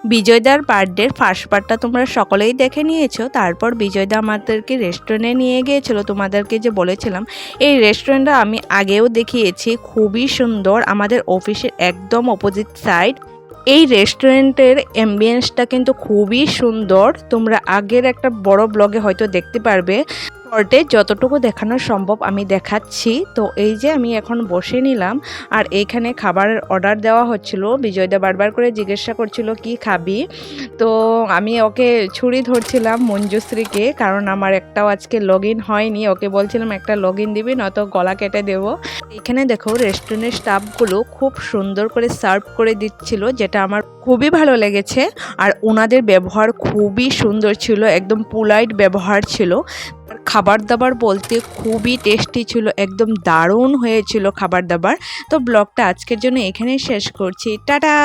বিজয়দার বার্থডের ফার্স্ট পার্টটা তোমরা সকলেই দেখে নিয়েছো। তারপর বিজয়দা আমাদেরকে রেস্টুরেন্টে নিয়ে গিয়েছিল, তোমাদেরকে যে বলেছিলাম। এই রেস্টুরেন্টটা আমি আগেও দেখিয়েছি, খুবই সুন্দর, আমাদের অফিসের একদম অপোজিট সাইড। এই রেস্টুরেন্টের অ্যাম্বিয়েন্সটা কিন্তু খুবই সুন্দর, তোমরা আগের একটা বড় ব্লগে হয়তো দেখতে পারবে। শর্টে যতটুকু দেখানো সম্ভব আমি দেখাচ্ছি। তো এই যে আমি এখন বসে নিলাম, আর এইখানে খাবারের অর্ডার দেওয়া হচ্ছিল। বিজয়দা বারবার করে জিজ্ঞাসা করছিল কি খাবি, তো আমি ওকে ছুরি ধরছিলাম মঞ্জুশ্রীকে, কারণ আমার একটাও আজকে লগ ইন হয়নি। ওকে বলছিলাম একটা লগ ইন দিবি, নয়তো গলা কেটে দেবো। এখানে দেখো রেস্টুরেন্টের স্টাফগুলো খুব সুন্দর করে সার্ভ করে দিচ্ছিল, যেটা আমার খুবই ভালো লেগেছে। আর ওনাদের ব্যবহার খুবই সুন্দর ছিল, একদম পোলাইট ব্যবহার ছিল। খাবার দাবার বলতে খুবই টেস্টি ছিল, একদম দারুণ হয়েছিল খাবার দাবার। তো ব্লগটা আজকের জন্য এখানেই শেষ করছি, টাটা।